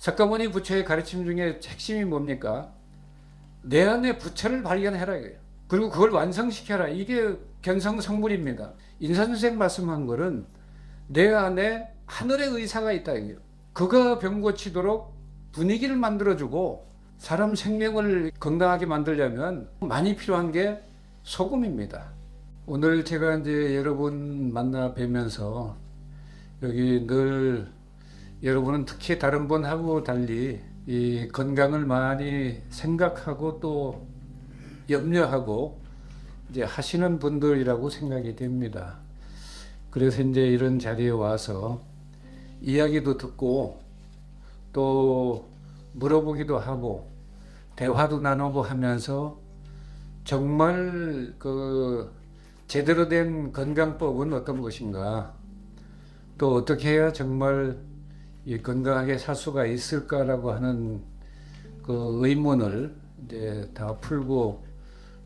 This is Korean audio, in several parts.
석가모니 부처의 가르침 중에 핵심이 뭡니까? 내 안에 부처를 발견해라 이거예요. 그리고 그걸 완성시켜라. 이게 견성성불입니다. 인산선생 말씀한 거는 내 안에 하늘의 의사가 있다 이거예요. 그가 병 고치도록 분위기를 만들어주고 사람 생명을 건강하게 만들려면 많이 필요한 게 소금입니다. 오늘 제가 이제 여러분 만나 뵈면서 여기 늘 여러분은 특히 다른 분하고 달리 이 건강을 많이 생각하고 또 염려하고 이제 하시는 분들이라고 생각이 됩니다. 그래서 이제 이런 자리에 와서 이야기도 듣고 또 물어보기도 하고 대화도 나누고 하면서 정말 그 제대로 된 건강법은 어떤 것인가, 또 어떻게 해야 정말 이 건강하게 살 수가 있을까라고 하는 그 의문을 이제 다 풀고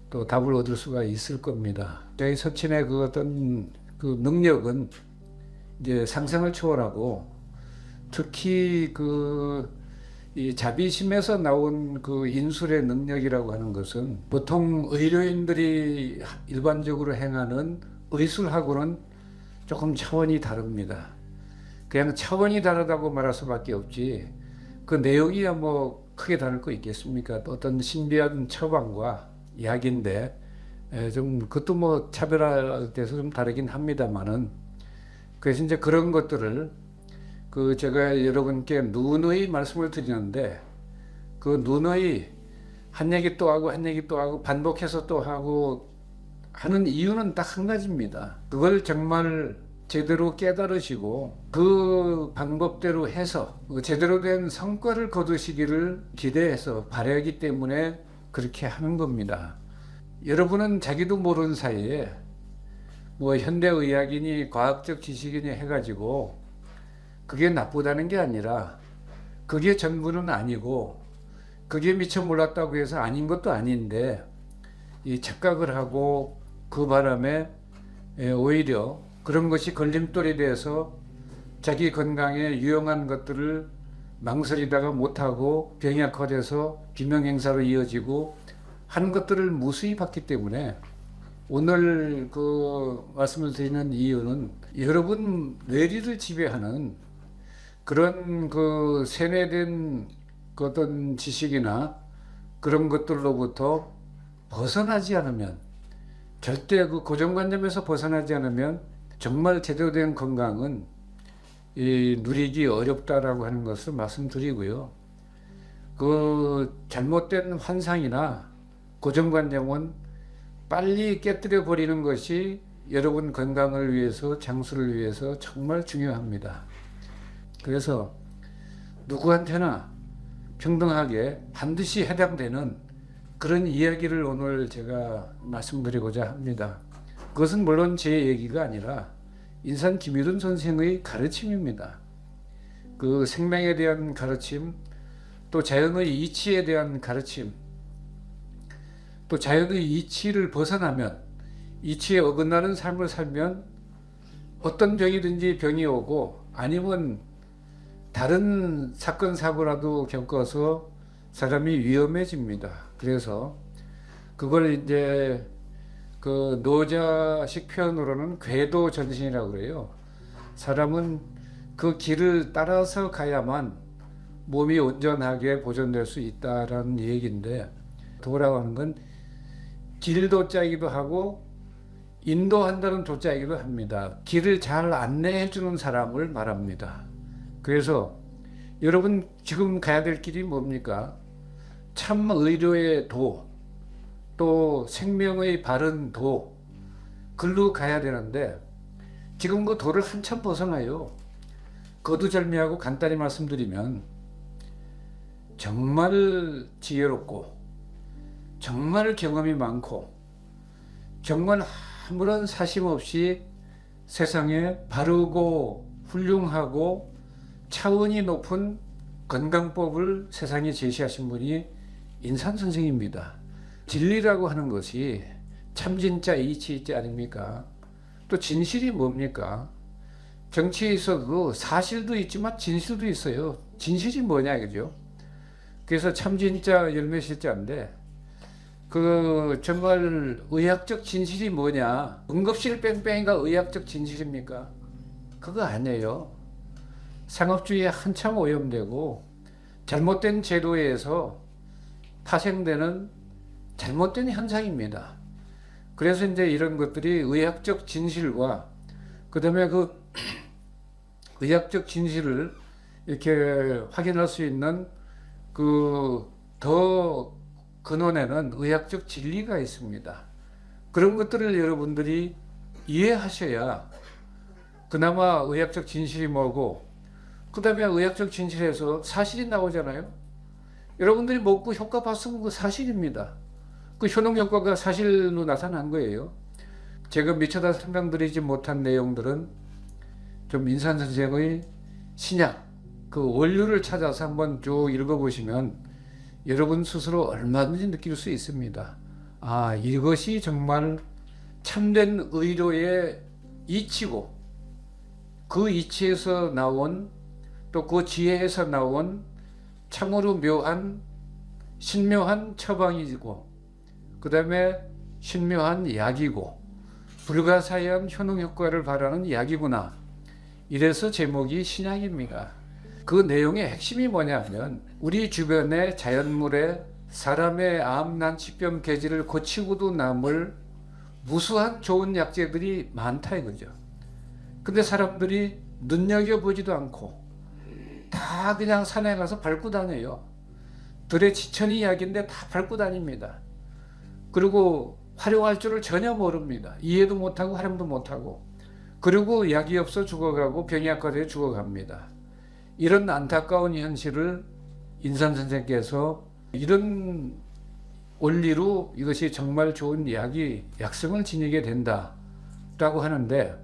또 답을 얻을 수가 있을 겁니다. 저희 서친의 그 어떤 그 능력은 이제 상상을 초월하고 특히 그 이 자비심에서 나온 그 인술의 능력이라고 하는 것은 보통 의료인들이 일반적으로 행하는 의술하고는 조금 차원이 다릅니다. 그냥 차원이 다르다고 말할 수밖에 없지 그 내용이야 뭐 크게 다를 거 있겠습니까? 또 어떤 신비한 처방과 이야기인데 좀 그것도 뭐 차별화돼서 좀 다르긴 합니다만은, 그래서 이제 그런 것들을 그 제가 여러분께 누누이 말씀을 드리는데 그 누누이 한 얘기 또 하고 한 얘기 또 하고 반복해서 또 하고 하는 이유는 딱 한 가지입니다. 그걸 정말 제대로 깨달으시고 그 방법대로 해서 제대로 된 성과를 거두시기를 기대해서 바라기 때문에 그렇게 하는 겁니다. 여러분은 자기도 모르는 사이에 뭐 현대의학이니 과학적 지식이니 해가지고 그게 나쁘다는 게 아니라 그게 전부는 아니고 그게 미처 몰랐다고 해서 아닌 것도 아닌데 이 착각을 하고 그 바람에 오히려 그런 것이 걸림돌이 돼서 자기 건강에 유용한 것들을 망설이다가 못하고 병이 악화돼서 비명행사로 이어지고 하는 것들을 무수히 봤기 때문에 오늘 그 말씀을 드리는 이유는 여러분 뇌리를 지배하는 그런 그 세뇌된 그 어떤 지식이나 그런 것들로부터 벗어나지 않으면, 절대 그 고정관념에서 벗어나지 않으면 정말 제대로 된 건강은 누리기 어렵다라고 하는 것을 말씀드리고요. 그 잘못된 환상이나 고정관념은 빨리 깨뜨려 버리는 것이 여러분 건강을 위해서, 장수를 위해서 정말 중요합니다. 그래서 누구한테나 평등하게 반드시 해당되는 그런 이야기를 오늘 제가 말씀드리고자 합니다. 그것은 물론 제 얘기가 아니라 인산 김일훈 선생의 가르침입니다. 그 생명에 대한 가르침, 또 자연의 이치에 대한 가르침, 또 자연의 이치를 벗어나면, 이치에 어긋나는 삶을 살면 어떤 병이든지 병이 오고 아니면 다른 사건 사고라도 겪어서 사람이 위험해집니다. 그래서 그걸 이제 그 노자식 표현으로는 궤도 전신이라고 그래요. 사람은 그 길을 따라서 가야만 몸이 온전하게 보존될 수 있다라는 얘기인데, 도라고 건 길도자이기도 하고 인도한다는 도자이기도 합니다. 길을 잘 안내해 주는 사람을 말합니다. 그래서 여러분 지금 가야 될 길이 뭡니까? 참 의료의 도, 또 생명의 바른 도, 글로 가야 되는데 지금 그 도를 한참 벗어나요. 거두절미하고 간단히 말씀드리면 정말 지혜롭고 정말 경험이 많고 정말 아무런 사심 없이 세상에 바르고 훌륭하고 차원이 높은 건강법을 세상에 제시하신 분이 인산 선생입니다. 진리라고 하는 것이 참진짜 이치이자 아닙니까? 또 진실이 뭡니까? 정치에 있어도 사실도 있지만 진실도 있어요. 진실이 뭐냐 이거죠. 그래서 참진짜 열매실자인데 그 정말 의학적 진실이 뭐냐? 응급실 뺑뺑이가 의학적 진실입니까? 그거 아니에요. 상업주의에 한참 오염되고 잘못된 제도에서 파생되는 잘못된 현상입니다. 그래서 이제 이런 것들이 의학적 진실과 그다음에 그 의학적 진실을 이렇게 확인할 수 있는 그 더 근원에는 의학적 진리가 있습니다. 그런 것들을 여러분들이 이해하셔야 그나마 의학적 진실이 뭐고 그 다음에 의학적 진실에서 사실이 나오잖아요. 여러분들이 먹고 효과 봤으면 그 사실입니다. 그 효능 효과가 사실로 나타난 거예요. 제가 미처 설명드리지 못한 내용들은 좀 인산 선생의 신약 그 원류를 찾아서 한번 쭉 읽어보시면 여러분 스스로 얼마든지 느낄 수 있습니다. 아, 이것이 정말 참된 의료의 이치고 그 이치에서 나온 또 그 지혜에서 나온 참으로 묘한 신묘한 처방이고 그 다음에 신묘한 약이고 불가사의한 효능 효과를 바라는 약이구나. 이래서 제목이 신약입니다. 그 내용의 핵심이 뭐냐면 우리 주변의 자연물에 사람의 암, 난치병, 개질을 고치고도 남을 무수한 좋은 약재들이 많다 이거죠. 근데 사람들이 눈여겨보지도 않고 다 그냥 산에 가서 밟고 다녀요. 들의 지천이 약인데 다 밟고 다닙니다. 그리고 활용할 줄을 전혀 모릅니다. 이해도 못하고 활용도 못하고 그리고 약이 없어 죽어가고 병이 악화되어 죽어갑니다. 이런 안타까운 현실을 인산 선생께서 이런 원리로 이것이 정말 좋은 약이 약성을 지니게 된다라고 하는데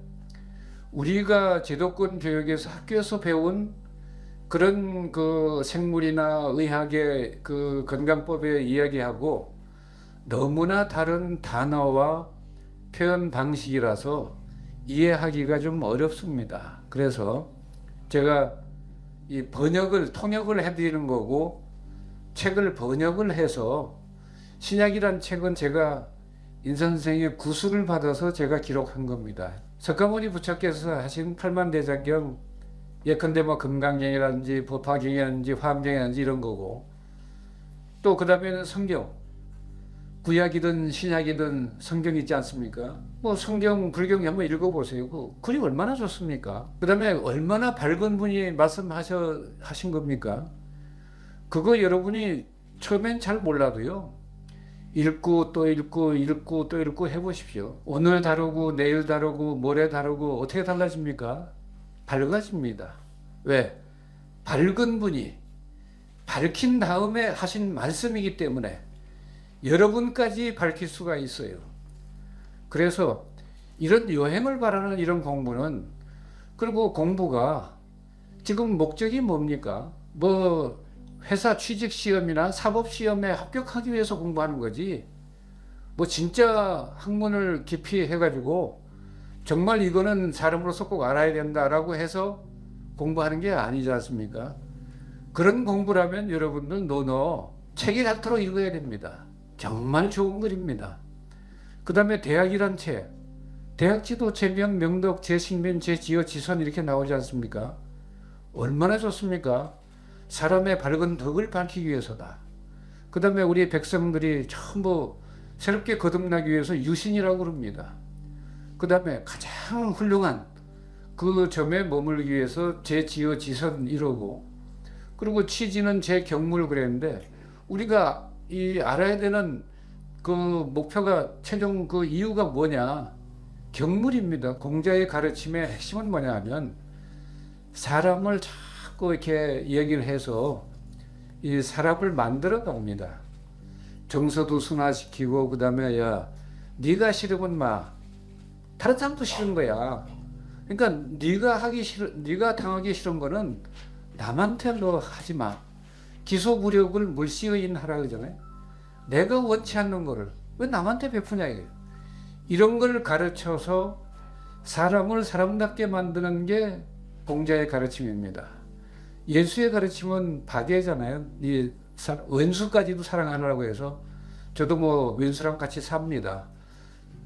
우리가 제도권 교육에서 학교에서 배운 그런 그 생물이나 의학의 그 건강법의 이야기하고 너무나 다른 단어와 표현 방식이라서 이해하기가 좀 어렵습니다. 그래서 제가 이 통역을 해드리는 거고 책을 번역을 해서 신약이란 책은 제가 인산 선생의 구술을 받아서 제가 기록한 겁니다. 석가모니 부처께서 하신 팔만대장경 예컨대 뭐 금강경이라든지 법화경이라든지 화엄경이라든지 이런 거고 또 그 다음에는 성경 구약이든 신약이든 성경 있지 않습니까? 뭐 성경 불경 한번 읽어보세요. 그 글이 얼마나 좋습니까? 그 다음에 얼마나 밝은 분이 하신 겁니까? 그거 여러분이 처음엔 잘 몰라도요. 읽고 또 읽고 읽고 또 읽고 해보십시오. 오늘 다르고 내일 다르고 모레 다르고 어떻게 달라집니까? 밝아집니다. 왜? 밝은 분이 밝힌 다음에 하신 말씀이기 때문에 여러분까지 밝힐 수가 있어요. 그래서 이런 여행을 바라는 이런 공부는 그리고 공부가 지금 목적이 뭡니까? 뭐 회사 취직 시험이나 사법 시험에 합격하기 위해서 공부하는 거지. 뭐 진짜 학문을 깊이 해가지고 정말 이거는 사람으로서 꼭 알아야 된다라고 해서 공부하는 게 아니지 않습니까? 그런 공부라면 여러분들 책이 닳도록 읽어야 됩니다. 정말 좋은 글입니다. 그 다음에 대학이란 책, 대학지도, 제명, 명덕, 제식면, 제지어, 지선 이렇게 나오지 않습니까? 얼마나 좋습니까? 사람의 밝은 덕을 밝히기 위해서다. 그 다음에 우리 백성들이 전부 새롭게 거듭나기 위해서 유신이라고 그럽니다. 그 다음에 가장 훌륭한 그 점에 머물기 위해서 제지어, 지선 이러고 그리고 취지는 제경물 그랬는데 우리가 이 알아야 되는 그 목표가 최종 그 이유가 뭐냐? 경물입니다. 공자의 가르침의 핵심은 뭐냐 하면 사람을 자꾸 이렇게 얘기를 해서 이 사람을 만들어 갑니다. 정서도 순화시키고 그 다음에 야 네가 싫으면 다른 사람도 싫은 거야. 그러니까 네가 당하기 싫은 거는 남한테 너 하지 마. 기소부력을 물시의인하라 그러잖아요. 내가 원치 않는 거를 왜 남한테 베푸냐 이거예요. 이런 걸 가르쳐서 사람을 사람답게 만드는 게 공자의 가르침입니다. 예수의 가르침은 박애잖아요. 이 왼수까지도 사랑하라고 해서 저도 뭐 왼수랑 같이 삽니다.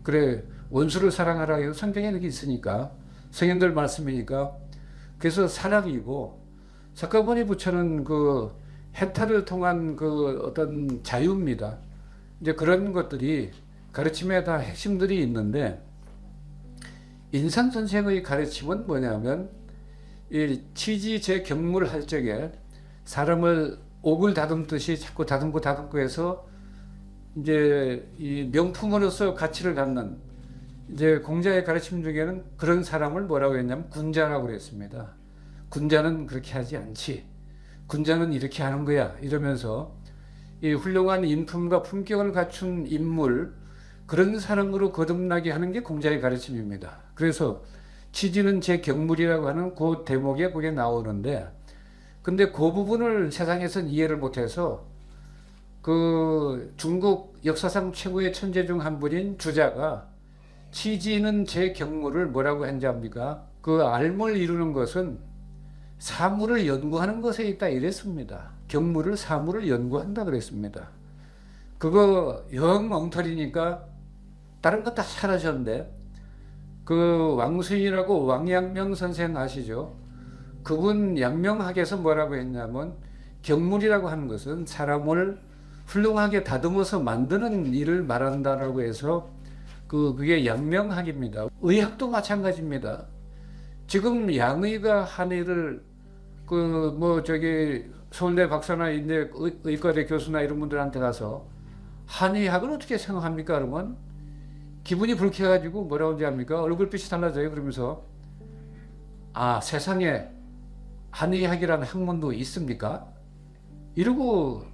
그래 원수를 사랑하라 해서 성경에 이렇게 있으니까 성경들 말씀이니까 그래서 사랑이고 사카모니 부처는 그 해탈을 통한 그 어떤 자유입니다. 이제 그런 것들이 가르침에 다 핵심들이 있는데 인상 선생의 가르침은 뭐냐면 이 치지 제 경무를 할 적에 사람을 옥을 다듬듯이 자꾸 다듬고 해서 이제 이 명품으로서 가치를 갖는 이제 공자의 가르침 중에는 그런 사람을 뭐라고 했냐면 군자라고 그랬습니다. 군자는 그렇게 하지 않지. 군자는 이렇게 하는 거야. 이러면서 이 훌륭한 인품과 품격을 갖춘 인물 그런 사람으로 거듭나게 하는 게 공자의 가르침입니다. 그래서 치지는 제 경물이라고 하는 그 대목에 그게 나오는데 근데 그 부분을 세상에서는 이해를 못해서 그 중국 역사상 최고의 천재 중 한 분인 주자가 치지는 제 경물을 뭐라고 했는지 압니까? 그 알을 이루는 것은 사물을 연구하는 것에 있다 이랬습니다. 경물을 사물을 연구한다 그랬습니다. 그거 영 엉터리니까 다른 거 다 사라졌는데 그 왕수인이라고 왕양명 선생 아시죠? 그분 양명학에서 뭐라고 했냐면 경물이라고 하는 것은 사람을 훌륭하게 다듬어서 만드는 일을 말한다라고 해서 그게 양명학입니다. 의학도 마찬가지입니다. 지금 양의가 한의를 그 뭐 저기 서울대 박사나 인대 의과대 교수나 이런 분들한테 가서 한의학을 어떻게 생각합니까? 그러면 기분이 불쾌해가지고 뭐라고 하는지 압니까? 얼굴빛이 달라져요. 그러면서 아 세상에 한의학이라는 학문도 있습니까? 이러고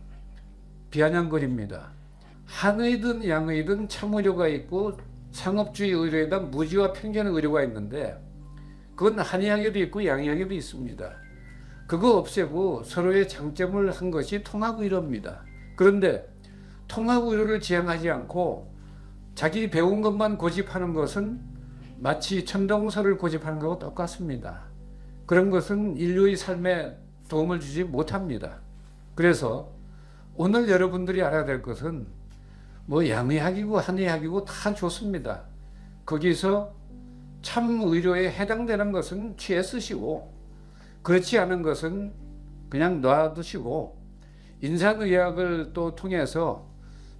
비아냥거립니다. 한의든 양의든 참의료가 있고 상업주의 의료에다 무지와 편견의 의료가 있는데 그건 한의학에도 있고 양의학에도 있습니다. 그거 없애고 서로의 장점을 한 것이 통합의료입니다. 그런데 통합의료를 지향하지 않고 자기 배운 것만 고집하는 것은 마치 천동설을 고집하는 것과 똑같습니다. 그런 것은 인류의 삶에 도움을 주지 못합니다. 그래서 오늘 여러분들이 알아야 될 것은 뭐 양의학이고 한의학이고 다 좋습니다. 거기서 참 의료에 해당되는 것은 취해 쓰시고 그렇지 않은 것은 그냥 놔두시고 인상의학을 또 통해서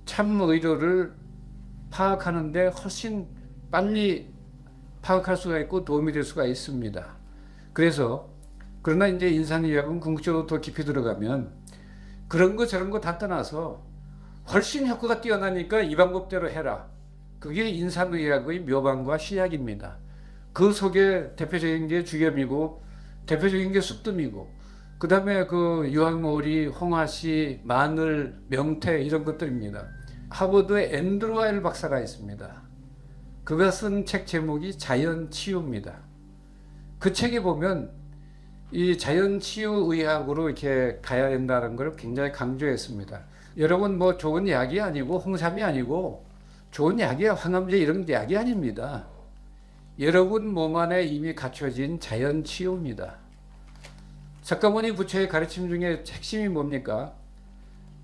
참 의료를 파악하는데 훨씬 빨리 파악할 수가 있고 도움이 될 수가 있습니다. 그래서 그러나 이제 인상의학은 궁극적으로 더 깊이 들어가면 그런 거 저런 거 다 떠나서 훨씬 효과가 뛰어나니까 이 방법대로 해라. 그게 인상의학의 묘방과 시약입니다. 그 속에 대표적인 게 주염이고 대표적인 게 쑥뜸이고 그 다음에 그 유황오리, 홍화씨, 마늘, 명태 이런 것들입니다. 하버드의 앤드루 와일 박사가 있습니다. 그가 쓴 책 제목이 자연치유입니다. 그 책에 보면 이 자연치유의학으로 이렇게 가야 된다는 걸 굉장히 강조했습니다. 여러분 뭐 좋은 약이 아니고 홍삼이 아니고 좋은 약이야 황암제 이런 약이 아닙니다. 여러분 몸 안에 이미 갖춰진 자연치유입니다. 석가모니 부처의 가르침 중에 핵심이 뭡니까?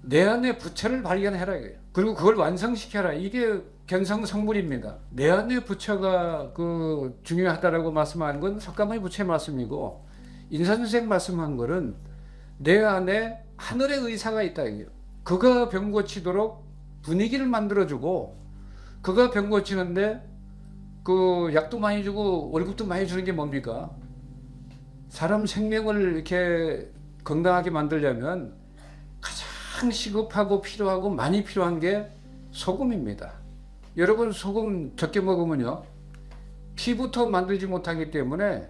내 안에 부처를 발견해라. 그리고 그걸 완성시켜라. 이게 견성성불입니다. 내 안에 부처가 그 중요하다라고 말씀한 건 석가모니 부처의 말씀이고 인사선생 말씀한 거는 내 안에 하늘의 의사가 있다. 그가 병 고치도록 분위기를 만들어주고 그가 병 고치는데 그 약도 많이 주고 월급도 많이 주는 게 뭡니까? 사람 생명을 이렇게 건강하게 만들려면 가장 시급하고 필요하고 많이 필요한 게 소금입니다. 여러분 소금 적게 먹으면요 피부터 만들지 못하기 때문에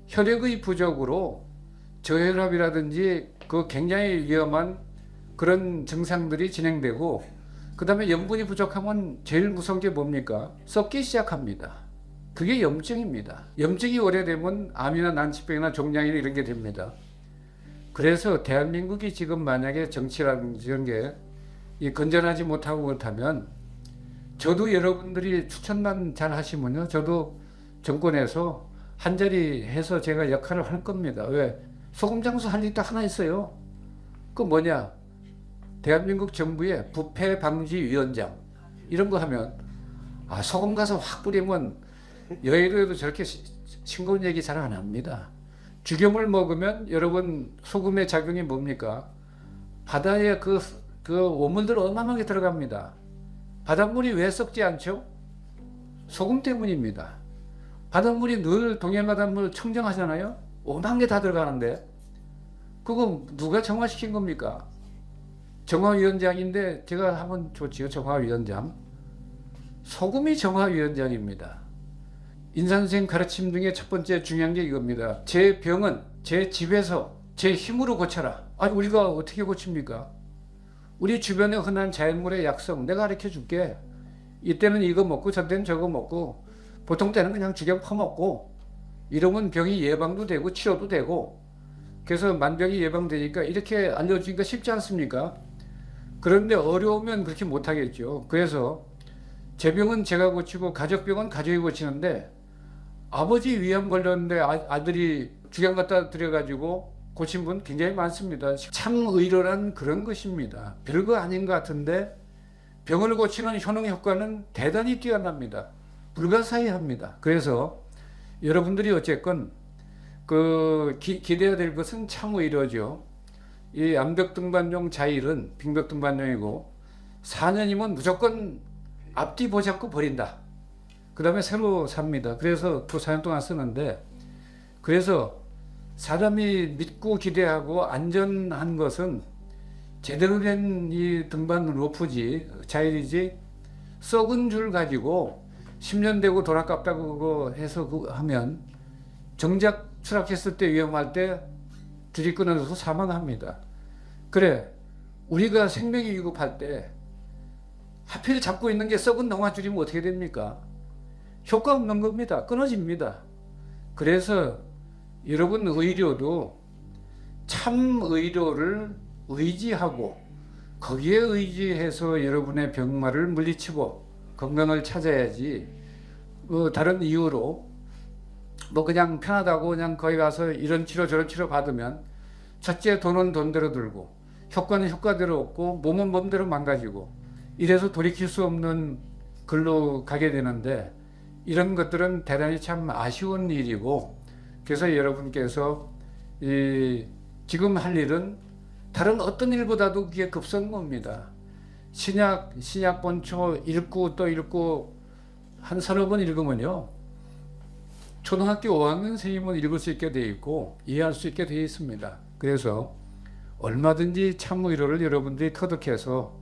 혈액의 부족으로 저혈압이라든지 그 굉장히 위험한 그런 증상들이 진행되고 그 다음에 염분이 부족하면 제일 무서운 게 뭡니까? 썩기 시작합니다. 그게 염증입니다. 염증이 오래되면 암이나 난치병이나 종양이나 이런 게 됩니다. 그래서 대한민국이 지금 만약에 정치라는 이런 게 건전하지 못하고 그렇다면 저도 여러분들이 추천만 잘 하시면요 저도 정권에서 한자리 해서 제가 역할을 할 겁니다. 왜? 소금 장수 할 일도 하나 있어요. 그 뭐냐? 대한민국 정부의 부패 방지 위원장 이런 거 하면 소금 가서 확 뿌리면 여의도에도 저렇게 싱거운 얘기 잘 안 합니다. 죽염을 먹으면 여러분 소금의 작용이 뭡니까? 바다에 그 오물들 어마어마하게 들어갑니다. 바닷물이 왜 썩지 않죠? 소금 때문입니다. 바닷물이 늘 동해 바닷물 청정하잖아요. 오만 개 다 들어가는데 그거 누가 정화시킨 겁니까? 정화위원장인데 제가 한번 줬지요. 정화위원장. 소금이 정화위원장입니다. 인산생 가르침 중에 첫 번째 중요한 게 이겁니다. 제 병은 제 집에서 제 힘으로 고쳐라. 아니 우리가 어떻게 고칩니까? 우리 주변에 흔한 자연물의 약성 내가 가르쳐 줄게. 이때는 이거 먹고 저때는 저거 먹고 보통 때는 그냥 죽여 퍼먹고 이러면 병이 예방도 되고 치료도 되고 그래서 만병이 예방되니까 이렇게 알려주기가 쉽지 않습니까? 그런데 어려우면 그렇게 못하겠죠. 그래서 제 병은 제가 고치고 가족 병은 가족이 고치는데 아버지 위암 걸렸는데 아들이 주경 갖다 드려가지고 고친 분 굉장히 많습니다. 참 의료란 그런 것입니다. 별거 아닌 것 같은데 병을 고치는 효능 효과는 대단히 뛰어납니다. 불가사의합니다. 그래서 여러분들이 어쨌건 기대해야 될 것은 참 의료죠. 이 암벽등반용 자일은 빙벽등반용이고 4년이면 무조건 앞뒤 보지 않고 버린다. 그 다음에 새로 삽니다. 그래서 또 4년 동안 쓰는데 그래서 사람이 믿고 기대하고 안전한 것은 제대로 된 이 등반 로프지 자일이지 썩은 줄 가지고 10년 되고 돈 아깝다고 그거 해서 하면 정작 추락했을 때 위험할 때 줄이 끊어져서 사망합니다. 그래 우리가 생명이 위급할 때 하필 잡고 있는 게 썩은 농화줄이면 어떻게 됩니까? 효과 없는 겁니다. 끊어집니다. 그래서 여러분 의료도 참 의료를 의지하고 거기에 의지해서 여러분의 병마를 물리치고 건강을 찾아야지 다른 이유로 그냥 편하다고 그냥 거기 가서 이런 치료 저런 치료 받으면 첫째 돈은 돈대로 들고 효과는 효과대로 없고 몸은 몸대로 망가지고 이래서 돌이킬 수 없는 글로 가게 되는데 이런 것들은 대단히 참 아쉬운 일이고 그래서 여러분께서 지금 할 일은 다른 어떤 일보다도 그게 급선무입니다. 신약 본초 읽고 또 읽고 한 서너 번 읽으면요. 초등학교 5학년 선생님은 읽을 수 있게 되어 있고 이해할 수 있게 되어 있습니다. 그래서 얼마든지 참 의료를 여러분들이 터득해서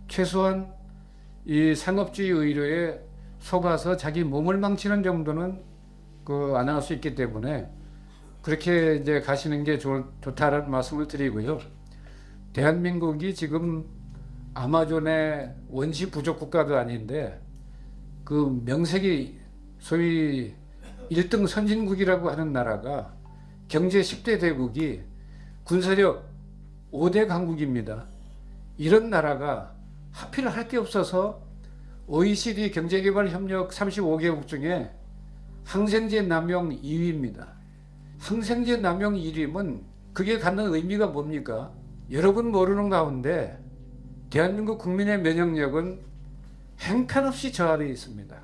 최소한 이 상업주의 의료에 속아서 자기 몸을 망치는 정도는 안 할 수 있기 때문에 그렇게 이제 가시는 게 좋다라는 말씀을 드리고요. 대한민국이 지금 아마존의 원시 부족 국가도 아닌데 그 명색이 소위 1등 선진국이라고 하는 나라가 경제 10대 대국이 군사력 5대 강국입니다. 이런 나라가 하필 할 게 없어서 OECD 경제개발협력 35개국 중에 항생제 남용 2위입니다. 항생제 남용 1위면 그게 갖는 의미가 뭡니까? 여러분 모르는 가운데 대한민국 국민의 면역력은 행편없이 저하되어 있습니다.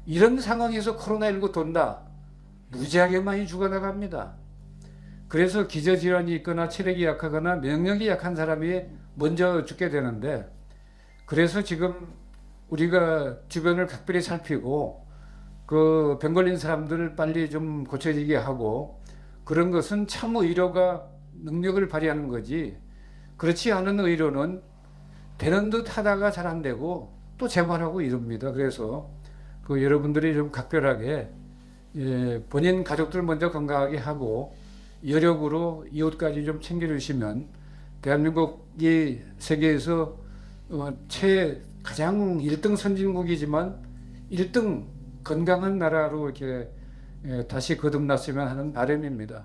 이런 상황에서 코로나19 돈다. 무지하게 많이 죽어나갑니다. 그래서 기저질환이 있거나 체력이 약하거나 면역력이 약한 사람이 먼저 죽게 되는데 그래서 지금 우리가 주변을 각별히 살피고 병 걸린 사람들을 빨리 좀 고쳐지게 하고 그런 것은 참 의료가 능력을 발휘하는 거지 그렇지 않은 의료는 되는 듯 하다가 잘 안 되고 또 재발하고 이럽니다. 그래서 여러분들이 좀 각별하게 본인 가족들 먼저 건강하게 하고 여력으로 이웃까지 좀 챙겨주시면 대한민국이 세계에서 가장 1등 선진국이지만 1등 건강한 나라로 이렇게 다시 거듭났으면 하는 바람입니다.